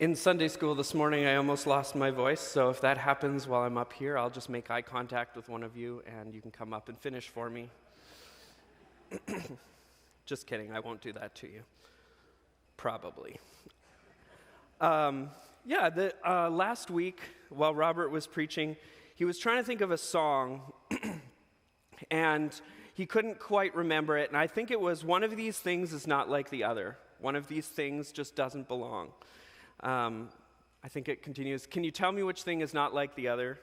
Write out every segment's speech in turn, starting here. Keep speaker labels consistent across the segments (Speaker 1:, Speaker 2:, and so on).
Speaker 1: In Sunday school this morning, I almost lost my voice, so if that happens while I'm up here, I'll just make eye contact with one of you, and you can come up and finish for me. Just kidding, I won't do that to you. Probably. Last week, while Robert was preaching, he was trying to think of a song, and he couldn't quite remember it, and I think it was, one of these things is not like the other. One of these things just doesn't belong. I think it continues. Can you tell me which thing is not like the other?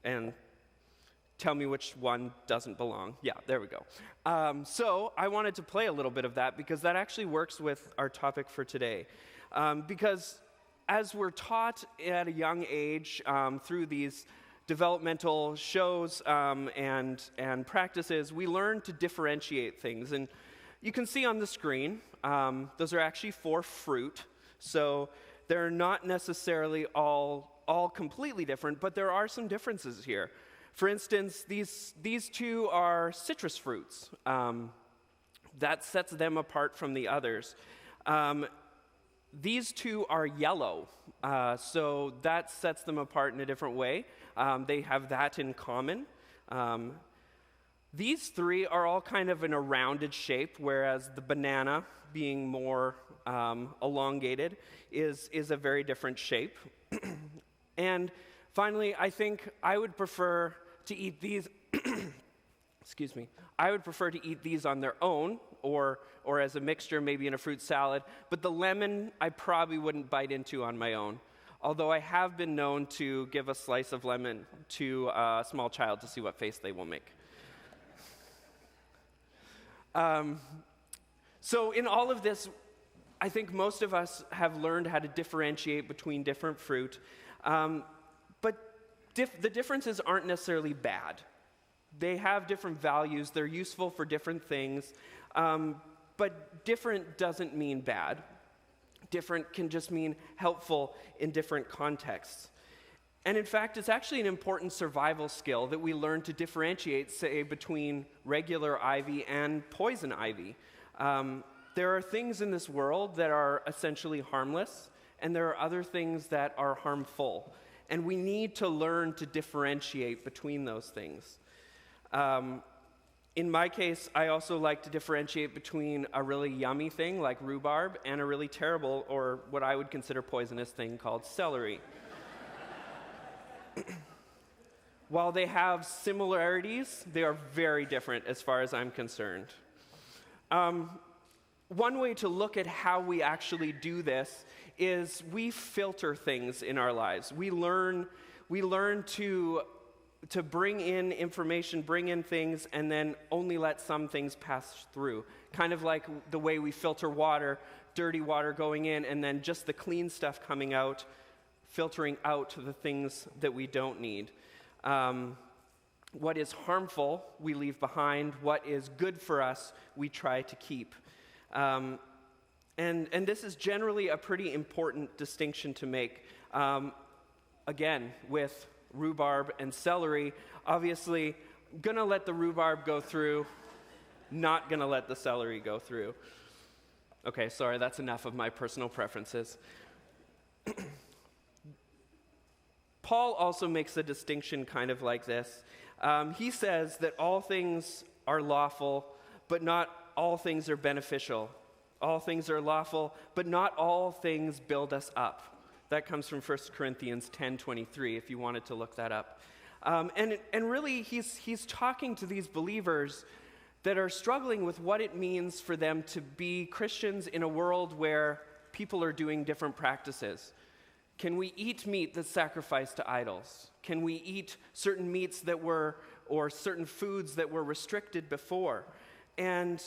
Speaker 1: And tell me which one doesn't belong. Yeah, there we go. So I wanted to play a little bit of that because that actually works with our topic for today. Because as we're taught at a young age through these developmental shows and practices, we learn to differentiate things. And you can see on the screen, those are actually 4 fruit. So they're not necessarily all completely different, but there are some differences here. For instance, these 2 are citrus fruits. That sets them apart from the others. These 2 are yellow, so that sets them apart in a different way. They have that in common. These 3 are all kind of in a rounded shape, whereas the banana, being more elongated, is a very different shape. And finally, I think I would prefer to eat these excuse me. I would prefer to eat these on their own or as a mixture, maybe in a fruit salad. But the lemon, I probably wouldn't bite into on my own. Although I have been known to give a slice of lemon to a small child to see what face they will make. So in all of this, I think most of us have learned how to differentiate between different fruit. But the differences aren't necessarily bad. They have different values. They're useful for different things. But different doesn't mean bad. Different can just mean helpful in different contexts. And in fact, it's actually an important survival skill that we learn to differentiate, say, between regular ivy and poison ivy. There are things in this world that are essentially harmless, and there are other things that are harmful. And we need to learn to differentiate between those things. In my case, I also like to differentiate between a really yummy thing like rhubarb and a really terrible, or what I would consider poisonous thing called celery. While they have similarities, they are very different as far as I'm concerned. One way to look at how we actually do this is we filter things in our lives. We learn to bring in information, bring in things, and then only let some things pass through. Kind of like the way we filter water, dirty water going in, and then just the clean stuff coming out, filtering out the things that we don't need. What is harmful, we leave behind. What is good for us, we try to keep. And this is generally a pretty important distinction to make. Again, with rhubarb and celery, obviously, gonna let the rhubarb go through, not gonna let the celery go through. Okay, sorry, that's enough of my personal preferences. Paul also makes a distinction kind of like this. He says that all things are lawful, but not all things are beneficial. All things are lawful, but not all things build us up. That comes from 1 Corinthians 10:23, if you wanted to look that up. And really, he's talking to these believers that are struggling with what it means for them to be Christians in a world where people are doing different practices. Can we eat meat that's sacrificed to idols? Can we eat certain meats or certain foods that were restricted before? And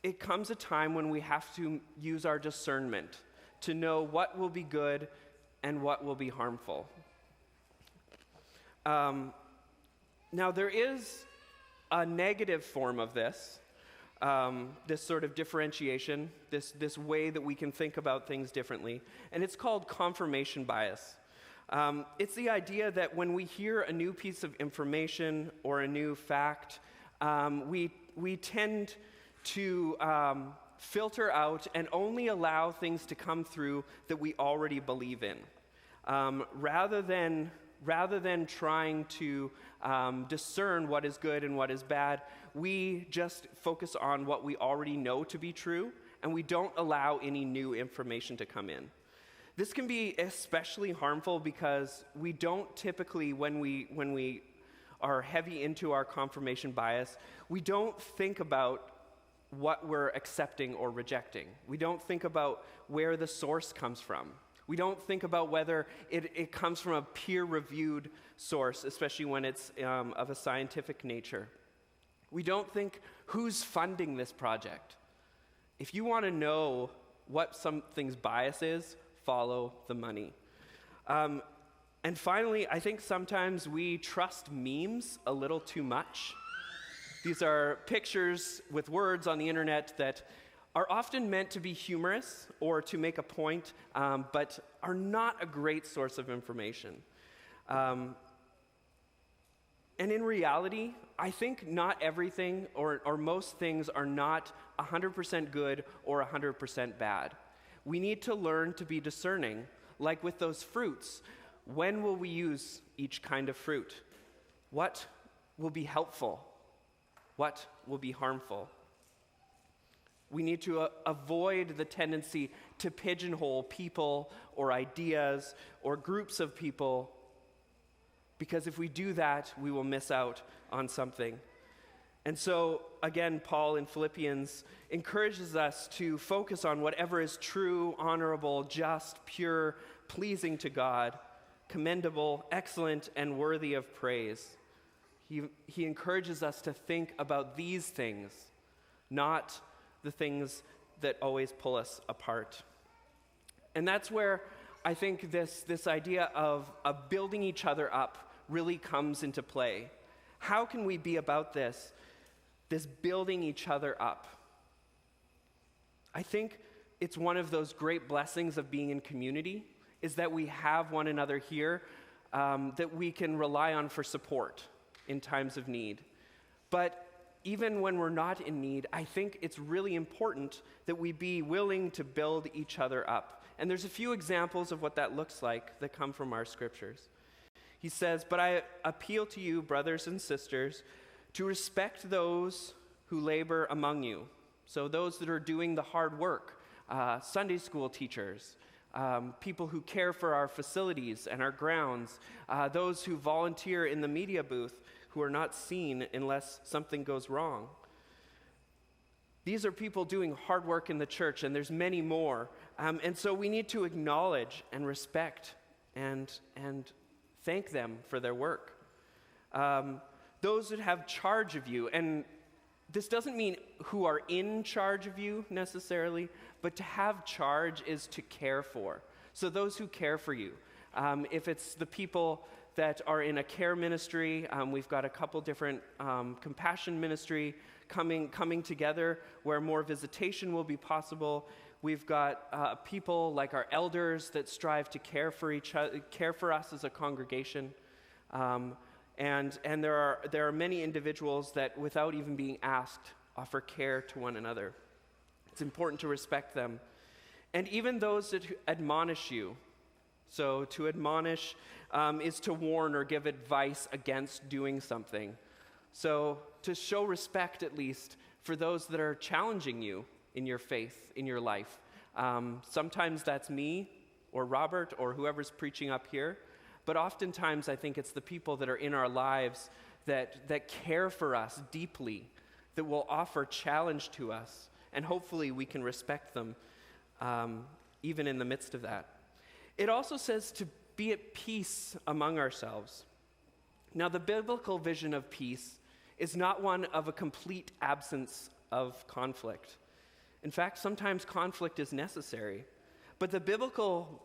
Speaker 1: it comes a time when we have to use our discernment to know what will be good and what will be harmful. Now, there is a negative form of this sort of differentiation, this way that we can think about things differently, and it's called confirmation bias. It's the idea that when we hear a new piece of information or a new fact, we tend to filter out and only allow things to come through that we already believe in. Rather than trying to discern what is good and what is bad, we just focus on what we already know to be true, and we don't allow any new information to come in. This can be especially harmful because we don't typically, when we are heavy into our confirmation bias, we don't think about what we're accepting or rejecting. We don't think about where the source comes from. We don't think about whether it comes from a peer-reviewed source, especially when it's of a scientific nature. We don't think who's funding this project. If you want to know what something's bias is, follow the money. And finally, I think sometimes we trust memes a little too much. These are pictures with words on the internet that are often meant to be humorous or to make a point, but are not a great source of information. And in reality, I think not everything or most things are not 100% good or 100% bad. We need to learn to be discerning, like with those fruits. When will we use each kind of fruit? What will be helpful? What will be harmful? We need to avoid the tendency to pigeonhole people or ideas or groups of people, because if we do that, we will miss out on something. And so, again, Paul in Philippians encourages us to focus on whatever is true, honorable, just, pure, pleasing to God, commendable, excellent, and worthy of praise. He encourages us to think about these things, not the things that always pull us apart. And that's where I think this idea of building each other up really comes into play. How can we be about this building each other up? I think it's one of those great blessings of being in community, is that we have one another here that we can rely on for support in times of need. But even when we're not in need, I think it's really important that we be willing to build each other up. And there's a few examples of what that looks like that come from our scriptures. He says, "But I appeal to you, brothers and sisters, to respect those who labor among you." So those that are doing the hard work, Sunday school teachers, people who care for our facilities and our grounds, those who volunteer in the media booth who are not seen unless something goes wrong. These are people doing hard work in the church, and there's many more. And so we need to acknowledge and respect and thank them for their work. Those that have charge of you, and this doesn't mean who are in charge of you necessarily, but to have charge is to care for. So those who care for you, if it's the people that are in a care ministry, we've got a couple different compassion ministry coming together where more visitation will be possible. We've got people like our elders that strive to care for each other, care for us as a congregation. And there are many individuals that, without even being asked, offer care to one another. It's important to respect them. And even those that admonish you. So to admonish is to warn or give advice against doing something. So to show respect, at least, for those that are challenging you in your faith, in your life. Sometimes that's me or Robert or whoever's preaching up here. But oftentimes, I think it's the people that are in our lives that care for us deeply, that will offer challenge to us, and hopefully we can respect them even in the midst of that. It also says to be at peace among ourselves. Now, the biblical vision of peace is not one of a complete absence of conflict. In fact, sometimes conflict is necessary. But the biblical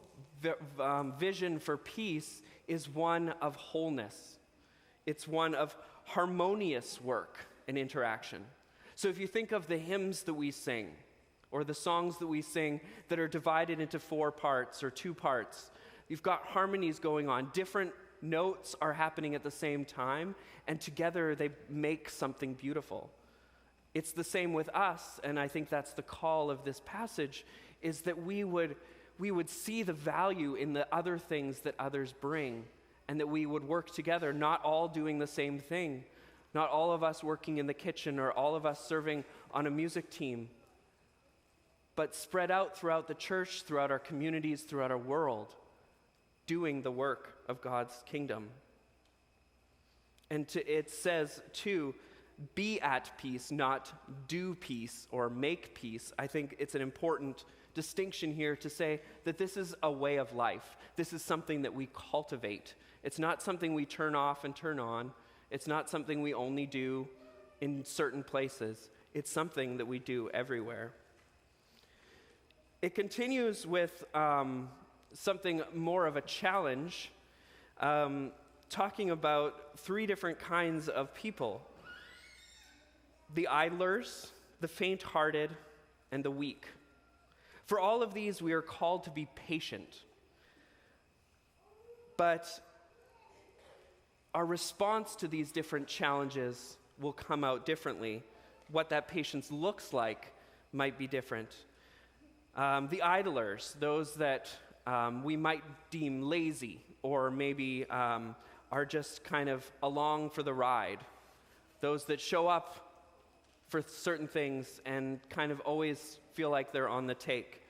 Speaker 1: vision for peace is one of wholeness. It's one of harmonious work and interaction. So if you think of the hymns that we sing, or the songs that we sing that are divided into 4 parts or 2 parts, you've got harmonies going on. Different notes are happening at the same time, and together they make something beautiful. It's the same with us, and I think that's the call of this passage, is that we would see the value in the other things that others bring, and that we would work together, not all doing the same thing, not all of us working in the kitchen or all of us serving on a music team, but spread out throughout the church, throughout our communities, throughout our world, doing the work of God's kingdom. And it says, too, be at peace, not do peace or make peace. I think it's an important distinction here to say that this is a way of life. This is something that we cultivate. It's not something we turn off and turn on. It's not something we only do in certain places. It's something that we do everywhere. It continues with something more of a challenge, talking about 3 different kinds of people: the idlers, the faint-hearted, and the weak. For all of these, we are called to be patient. But our response to these different challenges will come out differently. What that patience looks like might be different. The idlers, those that we might deem lazy, or maybe are just kind of along for the ride. Those that show up for certain things and kind of always feel like they're on the take.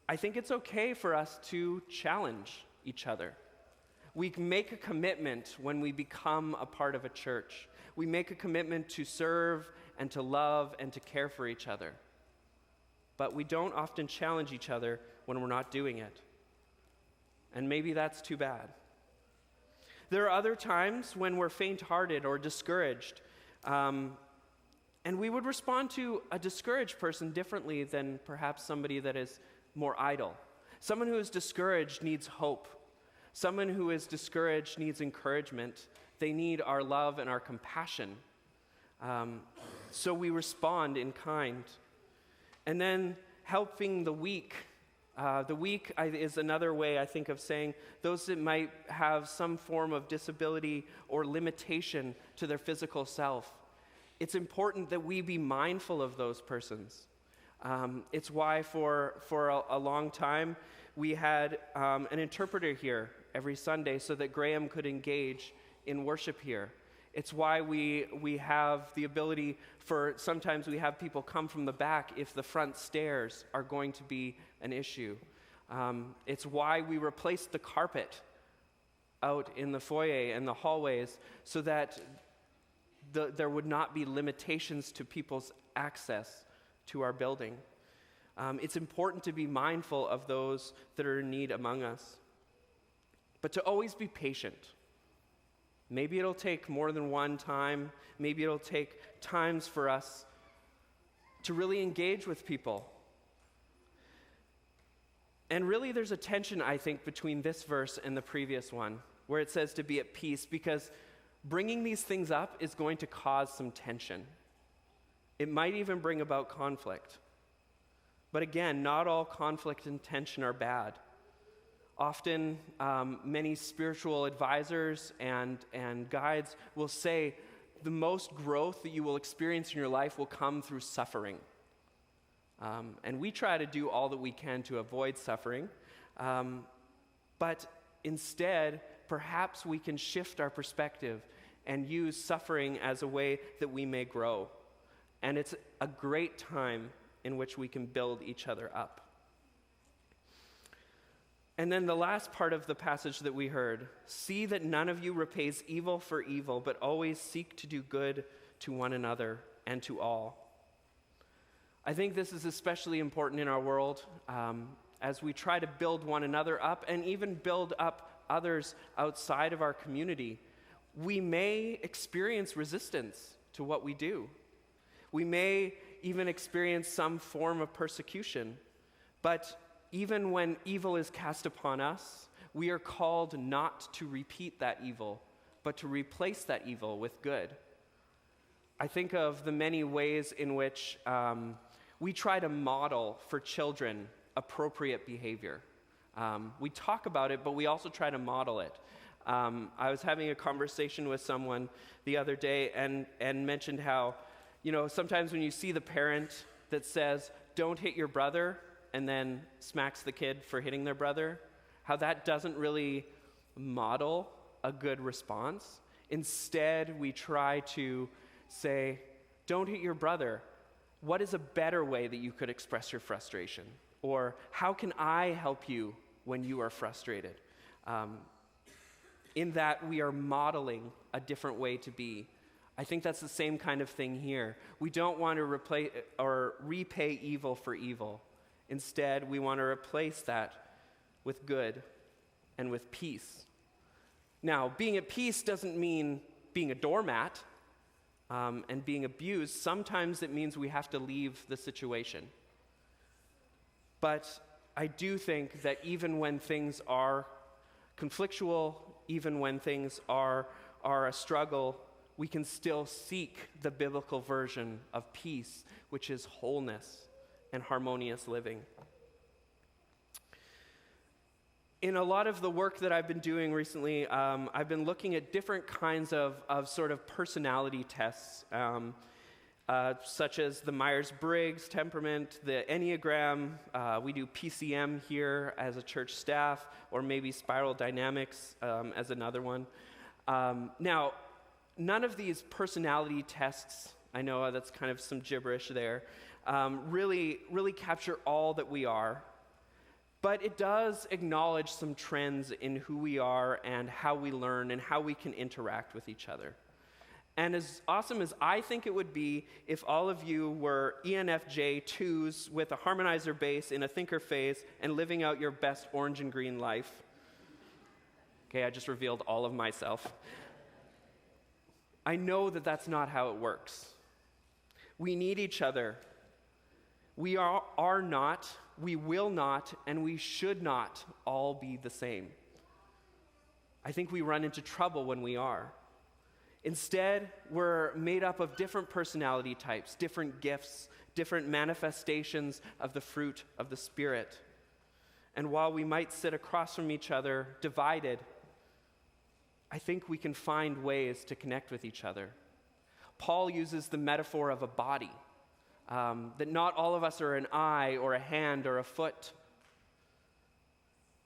Speaker 1: I think it's okay for us to challenge each other. We make a commitment when we become a part of a church. We make a commitment to serve and to love and to care for each other. But we don't often challenge each other when we're not doing it. And maybe that's too bad. There are other times when we're faint-hearted or discouraged. And we would respond to a discouraged person differently than perhaps somebody that is more idle. Someone who is discouraged needs hope. Someone who is discouraged needs encouragement. They need our love and our compassion. So we respond in kind. And then helping the weak. The weak is another way, I think, of saying those that might have some form of disability or limitation to their physical self. It's important that we be mindful of those persons. It's why for a long time we had an interpreter here every Sunday so that Graham could engage in worship here. It's why we have the ability sometimes we have people come from the back if the front stairs are going to be an issue. It's why we replaced the carpet out in the foyer and the hallways so that there would not be limitations to people's access to our building. It's important to be mindful of those that are in need among us, but to always be patient. Maybe it'll take more than one time. Maybe it'll take times for us to really engage with people. And really there's a tension, I think, between this verse and the previous one, where it says to be at peace, because bringing these things up is going to cause some tension. It might even bring about conflict. But again, not all conflict and tension are bad. Often, many spiritual advisors and guides will say the most growth that you will experience in your life will come through suffering. And we try to do all that we can to avoid suffering. But instead, perhaps we can shift our perspective and use suffering as a way that we may grow. And it's a great time in which we can build each other up. And then the last part of the passage that we heard, see that none of you repays evil for evil, but always seek to do good to one another and to all. I think this is especially important in our world as we try to build one another up and even build up others outside of our community. We may experience resistance to what we do. We may even experience some form of persecution, but even when evil is cast upon us, we are called not to repeat that evil, but to replace that evil with good. I think of the many ways in which we try to model for children appropriate behavior. We talk about it, but we also try to model it. I was having a conversation with someone the other day and mentioned how, Sometimes when you see the parent that says, don't hit your brother, and then smacks the kid for hitting their brother, how that doesn't really model a good response. Instead, we try to say, don't hit your brother. What is a better way that you could express your frustration? Or how can I help you when you are frustrated? In that we are modeling a different way to be. I think that's the same kind of thing here. We don't want to replace or repay evil for evil. Instead, we want to replace that with good and with peace. Now, being at peace doesn't mean being a doormat and being abused. Sometimes it means we have to leave the situation. But I do think that even when things are conflictual, even when things are a struggle, we can still seek the biblical version of peace, which is wholeness and harmonious living. In a lot of the work that I've been doing recently, I've been looking at different kinds of sort of personality tests, such as the Myers-Briggs temperament, the Enneagram. We do PCM here as a church staff, or maybe spiral dynamics as another one. Now, none of these personality tests, I know that's kind of some gibberish there, really capture all that we are. But it does acknowledge some trends in who we are and how we learn and how we can interact with each other. And as awesome as I think it would be if all of you were ENFJ 2s with a harmonizer base in a thinker phase and living out your best orange and green life. Okay, I just revealed all of myself. I know that that's not how it works. We need each other. We are not, we will not, and we should not all be the same. I think we run into trouble when we are. Instead, we're made up of different personality types, different gifts, different manifestations of the fruit of the Spirit. And while we might sit across from each other, divided, I think we can find ways to connect with each other. Paul uses the metaphor of a body, that not all of us are an eye or a hand or a foot,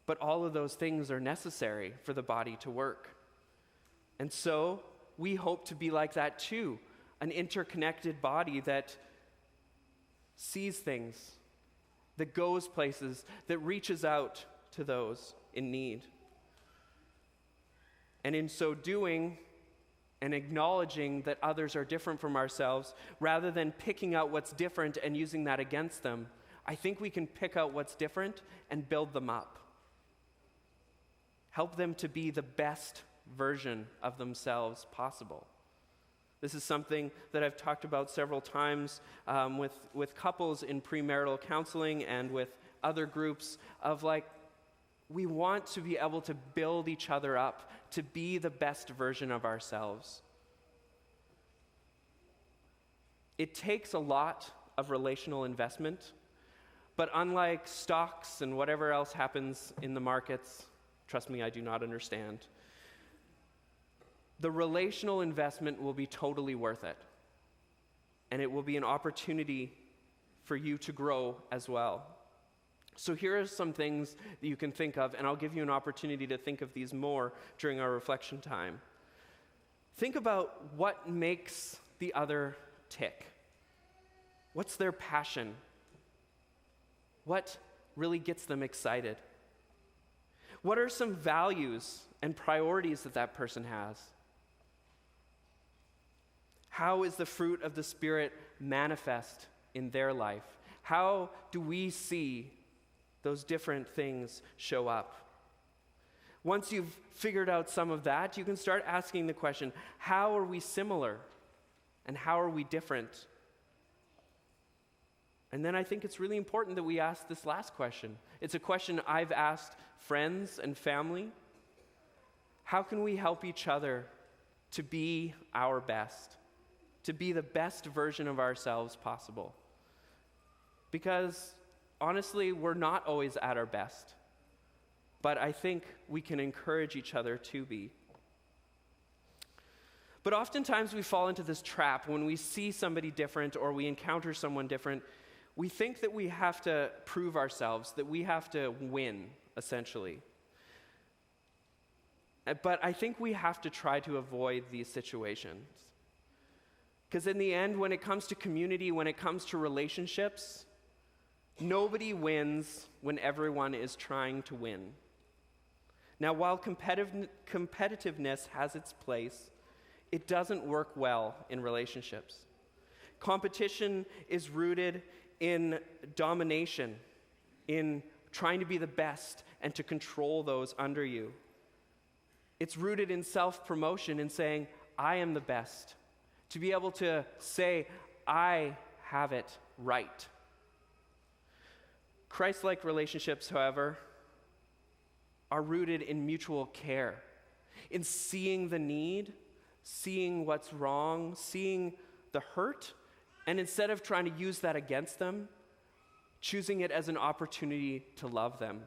Speaker 1: but all of those things are necessary for the body to work. And so we hope to be like that too, an interconnected body that sees things, that goes places, that reaches out to those in need. And in so doing, and acknowledging that others are different from ourselves, rather than picking out what's different and using that against them, I think we can pick out what's different and build them up. Help them to be the best version of themselves possible. This is something that I've talked about several times with couples in premarital counseling and with other groups of we want to be able to build each other up to be the best version of ourselves. It takes a lot of relational investment, but unlike stocks and whatever else happens in the markets, trust me, I do not understand, the relational investment will be totally worth it. And it will be an opportunity for you to grow as well. So here are some things that you can think of, and I'll give you an opportunity to think of these more during our reflection time. Think about what makes the other tick. What's their passion? What really gets them excited? What are some values and priorities that that person has? How is the fruit of the Spirit manifest in their life? How do we see those different things show up? Once you've figured out some of that, you can start asking the question, how are we similar? And how are we different? And then I think it's really important that we ask this last question. It's a question I've asked friends and family. How can we help each other to be our best? To be the best version of ourselves possible? Because honestly, we're not always at our best, but I think we can encourage each other to be. But oftentimes we fall into this trap when we see somebody different or we encounter someone different. We think that we have to prove ourselves, that we have to win, essentially. But I think we have to try to avoid these situations. Because in the end, when it comes to community, when it comes to relationships, nobody wins when everyone is trying to win. Now, while competitiveness has its place, it doesn't work well in relationships. Competition is rooted in domination, in trying to be the best and to control those under you. It's rooted in self-promotion and saying, I am the best. To be able to say, I have it right. Christ-like relationships, however, are rooted in mutual care, in seeing the need, seeing what's wrong, seeing the hurt, and instead of trying to use that against them, choosing it as an opportunity to love them.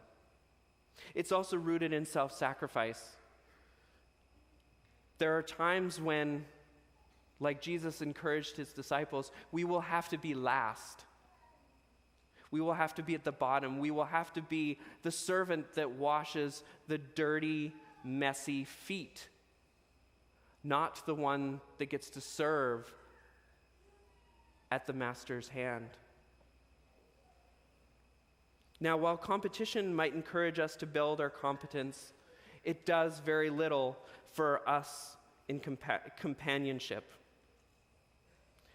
Speaker 1: It's also rooted in self-sacrifice. There are times when, like Jesus encouraged his disciples, we will have to be last. We will have to be at the bottom. We will have to be the servant that washes the dirty, messy feet, not the one that gets to serve at the master's hand. Now, while competition might encourage us to build our competence, it does very little for us in companionship.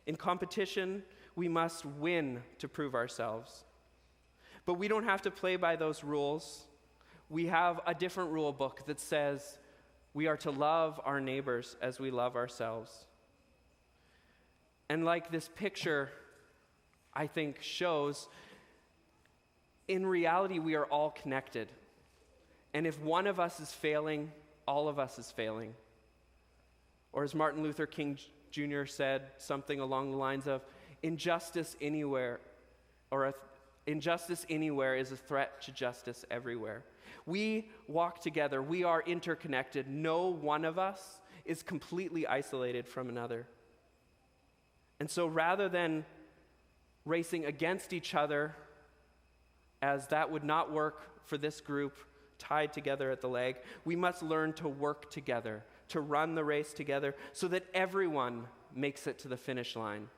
Speaker 1: In competition, we must win to prove ourselves. But we don't have to play by those rules. We have a different rule book that says we are to love our neighbors as we love ourselves. And like this picture, I think, shows, in reality, we are all connected. And if one of us is failing, all of us is failing. Or as Martin Luther King Jr. said, something along the lines of, injustice anywhere is a threat to justice everywhere. We walk together. We are interconnected. No one of us is completely isolated from another. And so rather than racing against each other, as that would not work for this group tied together at the leg, we must learn to work together, to run the race together so that everyone makes it to the finish line.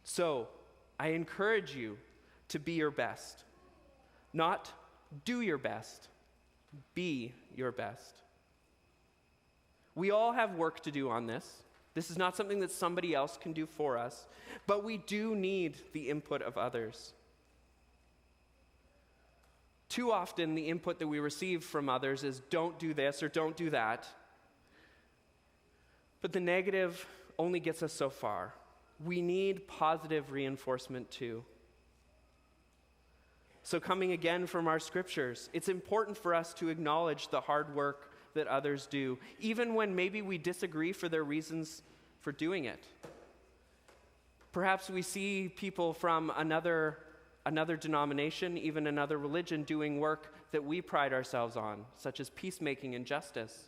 Speaker 1: So, I encourage you to be your best. Not do your best, be your best. We all have work to do on this. This is not something that somebody else can do for us, but we do need the input of others. Too often, the input that we receive from others is don't do this or don't do that. But the negative only gets us so far. We need positive reinforcement too. So coming again from our scriptures, it's important for us to acknowledge the hard work that others do, even when maybe we disagree for their reasons for doing it. Perhaps we see people from another denomination, even another religion, doing work that we pride ourselves on, such as peacemaking and justice.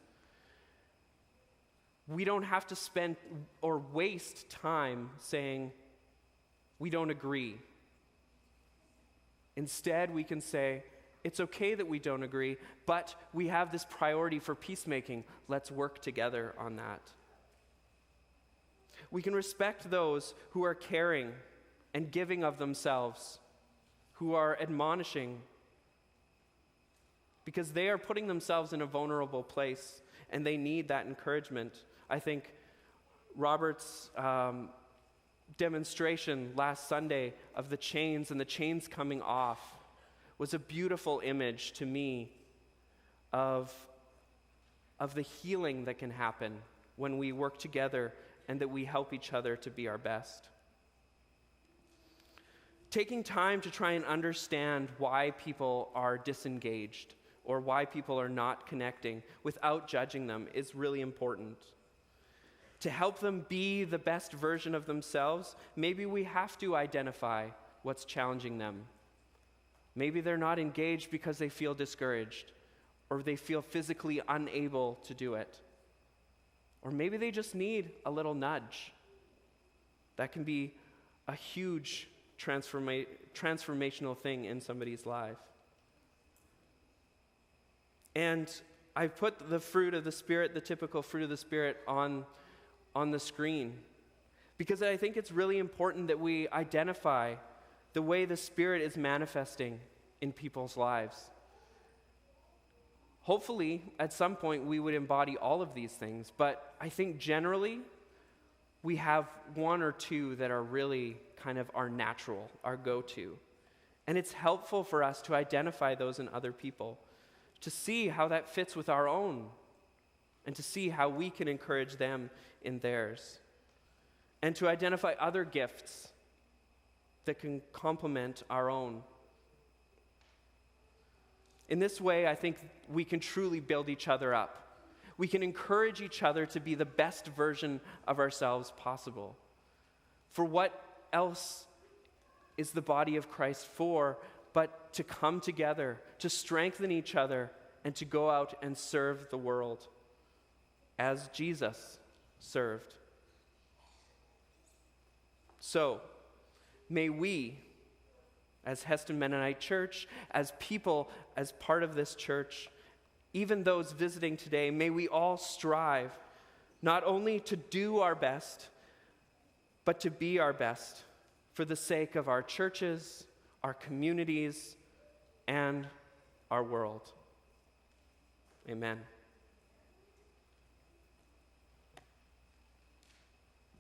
Speaker 1: We don't have to spend or waste time saying we don't agree. Instead, we can say, it's okay that we don't agree, but we have this priority for peacemaking. Let's work together on that. We can respect those who are caring and giving of themselves, who are admonishing, because they are putting themselves in a vulnerable place and they need that encouragement. I think Robert's demonstration last Sunday of the chains and the chains coming off was a beautiful image to me of the healing that can happen when we work together and that we help each other to be our best. Taking time to try and understand why people are disengaged or why people are not connecting without judging them is really important. To help them be the best version of themselves, maybe we have to identify what's challenging them. Maybe they're not engaged because they feel discouraged, or they feel physically unable to do it. Or maybe they just need a little nudge. That can be a huge transformational thing in somebody's life. And I've put the fruit of the Spirit, the typical fruit of the Spirit, on the screen, because I think it's really important that we identify the way the Spirit is manifesting in people's lives. Hopefully, at some point, we would embody all of these things, but I think generally, we have one or two that are really kind of our natural, our go-to. And it's helpful for us to identify those in other people, to see how that fits with our own, and to see how we can encourage them in theirs. And to identify other gifts that can complement our own. In this way, I think we can truly build each other up. We can encourage each other to be the best version of ourselves possible. For what else is the body of Christ for but to come together, to strengthen each other, and to go out and serve the world as Jesus served? So, may we, as Heston Mennonite Church, as people, as part of this church, even those visiting today, may we all strive not only to do our best, but to be our best for the sake of our churches, our communities, and our world. Amen.